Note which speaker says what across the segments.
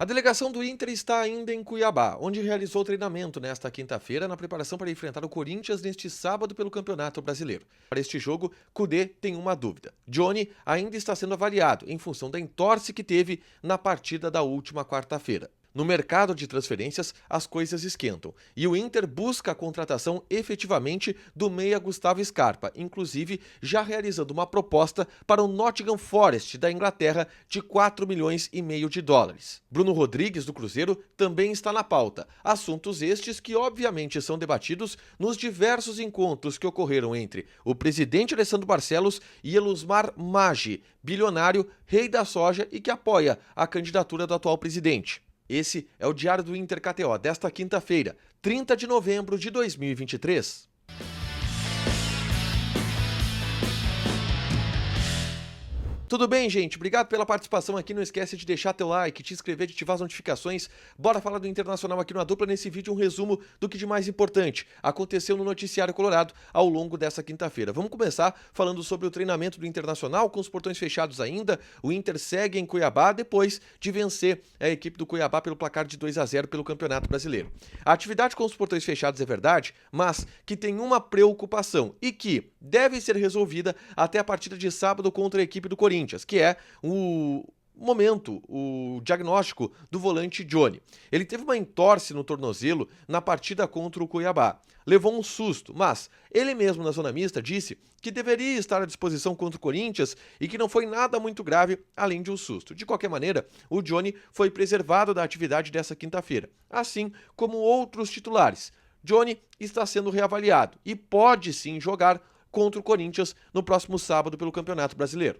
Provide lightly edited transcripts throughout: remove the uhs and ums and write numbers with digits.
Speaker 1: A delegação do Inter está ainda em Cuiabá, onde realizou treinamento nesta quinta-feira na preparação para enfrentar o Corinthians neste sábado pelo Campeonato Brasileiro. Para este jogo, Kudê tem uma dúvida. Johnny ainda está sendo avaliado em função da entorse que teve na partida da última quarta-feira. No mercado de transferências, as coisas esquentam e o Inter busca a contratação efetivamente do meia Gustavo Scarpa, inclusive já realizando uma proposta para o Nottingham Forest da Inglaterra de 4 milhões e meio de dólares. Bruno Rodrigues do Cruzeiro também está na pauta, assuntos estes que obviamente são debatidos nos diversos encontros que ocorreram entre o presidente Alessandro Barcelos e Elusmar Maggi, bilionário, rei da soja e que apoia a candidatura do atual presidente. Esse é o Diário do Inter KTO desta quinta-feira, 30 de novembro de 2023. Tudo bem, gente? Obrigado pela participação aqui. Não esquece de deixar teu like, te inscrever, de ativar as notificações. Bora falar do Internacional aqui no A Dupla. Nesse vídeo, um resumo do que de mais importante aconteceu no noticiário colorado ao longo dessa quinta-feira. Vamos começar falando sobre o treinamento do Internacional, com os portões fechados ainda. O Inter segue em Cuiabá depois de vencer a equipe do Cuiabá pelo placar de 2-0 pelo Campeonato Brasileiro. A atividade com os portões fechados é verdade, mas que tem uma preocupação e que deve ser resolvida até a partida de sábado contra a equipe do Corinthians, que é o diagnóstico do volante Johnny. Ele teve uma entorse no tornozelo na partida contra o Cuiabá. Levou um susto, mas ele mesmo na zona mista disse que deveria estar à disposição contra o Corinthians e que não foi nada muito grave além de um susto. De qualquer maneira, o Johnny foi preservado da atividade dessa quinta-feira, assim como outros titulares. Johnny está sendo reavaliado e pode sim jogar contra o Corinthians no próximo sábado pelo Campeonato Brasileiro.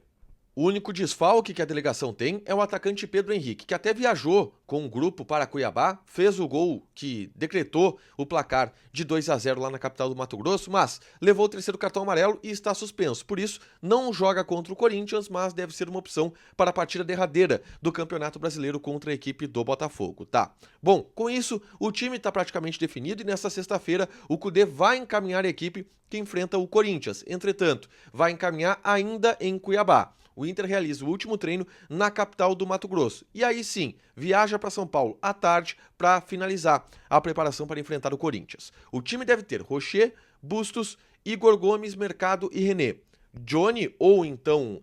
Speaker 1: O único desfalque que a delegação tem é o atacante Pedro Henrique, que até viajou com o grupo para Cuiabá, fez o gol que decretou o placar de 2-0 lá na capital do Mato Grosso, mas levou o terceiro cartão amarelo e está suspenso. Por isso, não joga contra o Corinthians, mas deve ser uma opção para a partida derradeira do Campeonato Brasileiro contra a equipe do Botafogo, tá? Bom, com isso, o time está praticamente definido e nesta sexta-feira o Kudê vai encaminhar a equipe que enfrenta o Corinthians. Entretanto, vai encaminhar ainda em Cuiabá. O Inter realiza o último treino na capital do Mato Grosso. E aí sim, viaja para São Paulo à tarde para finalizar a preparação para enfrentar o Corinthians. O time deve ter Rocher, Bustos, Igor Gomes, Mercado e René. Johnny ou então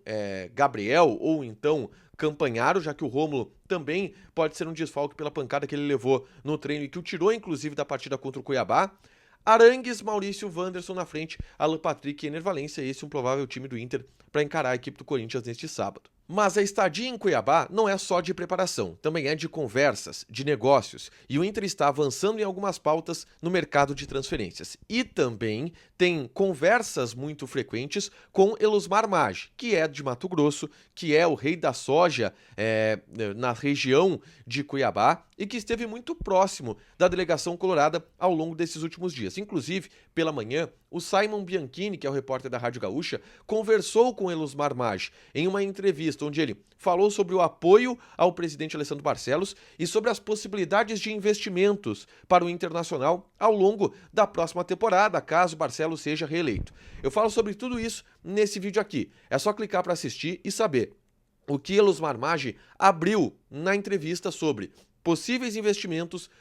Speaker 1: Gabriel ou então Campanharo, já que o Rômulo também pode ser um desfalque pela pancada que ele levou no treino e que o tirou inclusive da partida contra o Cuiabá. Arangues, Maurício, Wanderson na frente, Alan Patrick e Ener Valencia, esse é um provável time do Inter para encarar a equipe do Corinthians neste sábado. Mas a estadia em Cuiabá não é só de preparação, também é de conversas, de negócios, e o Inter está avançando em algumas pautas no mercado de transferências. E também tem conversas muito frequentes com Elusmar Maggi, que é de Mato Grosso, que é o rei da soja na região de Cuiabá e que esteve muito próximo da delegação colorada ao longo desses últimos dias. Inclusive, pela manhã, o Simon Bianchini, que é o repórter da Rádio Gaúcha, conversou com Elusmar Maggi em uma entrevista onde ele falou sobre o apoio ao presidente Alessandro Barcelos e sobre as possibilidades de investimentos para o Internacional ao longo da próxima temporada, caso Barcelos seja reeleito. Eu falo sobre tudo isso nesse vídeo aqui. É só clicar para assistir e saber o que Elusmar Maggi abriu na entrevista sobre possíveis investimentos,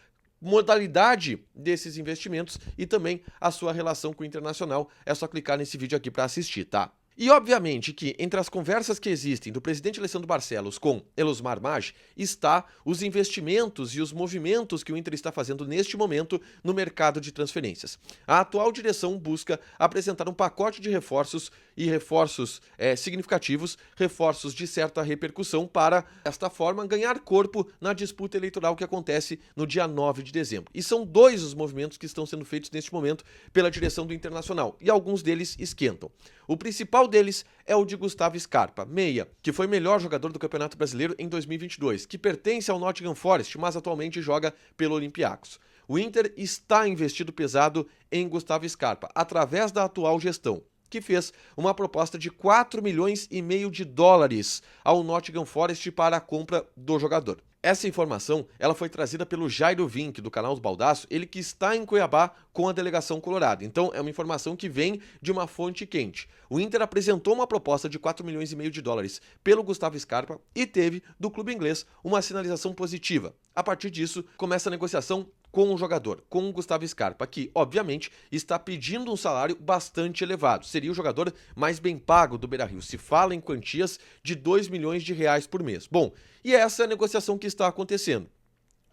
Speaker 1: modalidade desses investimentos e também a sua relação com o Internacional. É só clicar nesse vídeo aqui para assistir, tá? E obviamente que entre as conversas que existem do presidente Alessandro Barcelos com Elusmar Maggi está os investimentos e os movimentos que o Inter está fazendo neste momento no mercado de transferências. A atual direção busca apresentar um pacote de reforços e reforços significativos, reforços de certa repercussão para, desta forma, ganhar corpo na disputa eleitoral que acontece no dia 9 de dezembro. E são dois os movimentos que estão sendo feitos neste momento pela direção do Internacional, e alguns deles esquentam. O principal deles é o de Gustavo Scarpa, meia, que foi melhor jogador do Campeonato Brasileiro em 2022, que pertence ao Nottingham Forest, mas atualmente joga pelo Olympiacos. O Inter está investido pesado em Gustavo Scarpa, através da atual gestão, que fez uma proposta de 4 milhões e meio de dólares ao Nottingham Forest para a compra do jogador. Essa informação ela foi trazida pelo Jairo Vink, do canal Os Baldaço, ele que está em Cuiabá com a delegação colorada. Então é uma informação que vem de uma fonte quente. O Inter apresentou uma proposta de 4,5 milhões de dólares pelo Gustavo Scarpa e teve, do clube inglês, uma sinalização positiva. A partir disso, começa a negociação com o jogador, com o Gustavo Scarpa, que, obviamente, está pedindo um salário bastante elevado. Seria o jogador mais bem pago do Beira-Rio. Se fala em quantias de 2 milhões de reais por mês. Bom, e essa é a negociação que está acontecendo.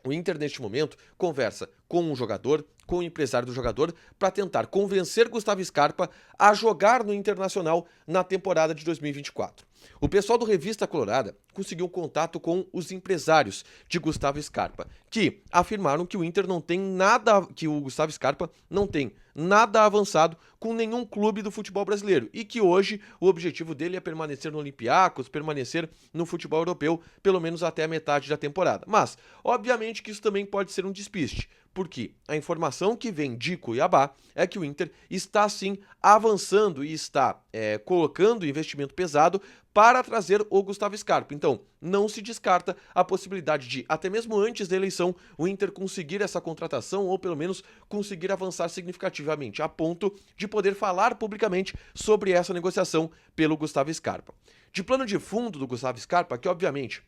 Speaker 1: O Inter, neste momento, conversa com o jogador, com o empresário do jogador, para tentar convencer Gustavo Scarpa a jogar no Internacional na temporada de 2024. O pessoal do Revista Colorada conseguiu um contato com os empresários de Gustavo Scarpa, que afirmaram que o Inter não tem nada, que o Gustavo Scarpa não tem nada avançado com nenhum clube do futebol brasileiro e que hoje o objetivo dele é permanecer no Olympiacos, permanecer no futebol europeu, pelo menos até a metade da temporada. Mas, obviamente que isso também pode ser um despiste, porque a informação que vem de Cuiabá é que o Inter está sim avançando e está colocando investimento pesado para trazer o Gustavo Scarpa. Então, não se descarta a possibilidade de, até mesmo antes da eleição, o Inter conseguir essa contratação ou pelo menos conseguir avançar significativamente, a ponto de poder falar publicamente sobre essa negociação pelo Gustavo Scarpa. De plano de fundo do Gustavo Scarpa, que obviamente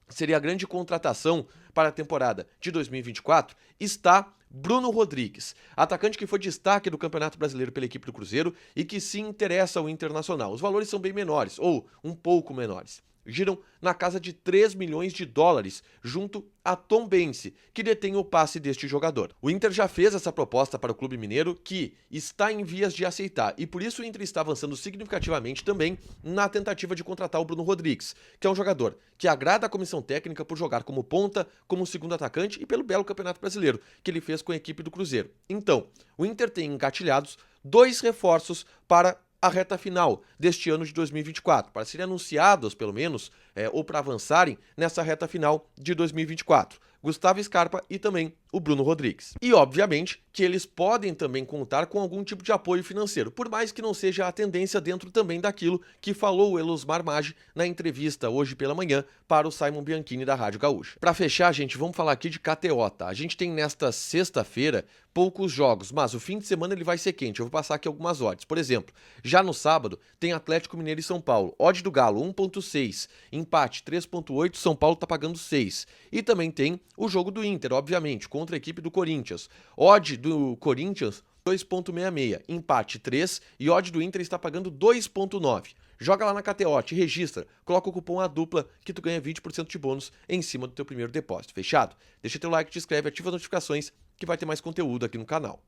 Speaker 1: seria a grande contratação para a temporada de 2024, está Bruno Rodrigues, atacante que foi destaque do Campeonato Brasileiro pela equipe do Cruzeiro e que se interessa ao Internacional. Os valores são bem menores, ou um pouco menores. Giram na casa de 3 milhões de dólares, junto a Tombense, que detém o passe deste jogador. O Inter já fez essa proposta para o clube mineiro, que está em vias de aceitar, e por isso o Inter está avançando significativamente também na tentativa de contratar o Bruno Rodrigues, que é um jogador que agrada a comissão técnica por jogar como ponta, como segundo atacante e pelo belo Campeonato Brasileiro, que ele fez com a equipe do Cruzeiro. Então, o Inter tem engatilhados 2 reforços para a reta final deste ano de 2024, para serem anunciados, pelo menos, ou para avançarem nessa reta final de 2024. Gustavo Scarpa e também o Bruno Rodrigues. E, obviamente, que eles podem também contar com algum tipo de apoio financeiro, por mais que não seja a tendência dentro também daquilo que falou o Elosmar Maggi na entrevista hoje pela manhã para o Simon Bianchini da Rádio Gaúcha. Para fechar, gente, vamos falar aqui de KTO, tá? A gente tem nesta sexta-feira poucos jogos, mas o fim de semana ele vai ser quente. Eu vou passar aqui algumas odds. Por exemplo, já no sábado tem Atlético Mineiro e São Paulo. Odd do Galo 1.6, empate 3.8, São Paulo tá pagando 6. E também tem o jogo do Inter, obviamente, contra a equipe do Corinthians. Odd do Corinthians 2.66, empate 3 e odd do Inter está pagando 2.9. Joga lá na KTO, te registra, coloca o cupom ADUPLA que tu ganha 20% de bônus em cima do teu primeiro depósito. Fechado? Deixa teu like, te inscreve, ativa as notificações que vai ter mais conteúdo aqui no canal.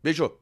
Speaker 1: Beijo!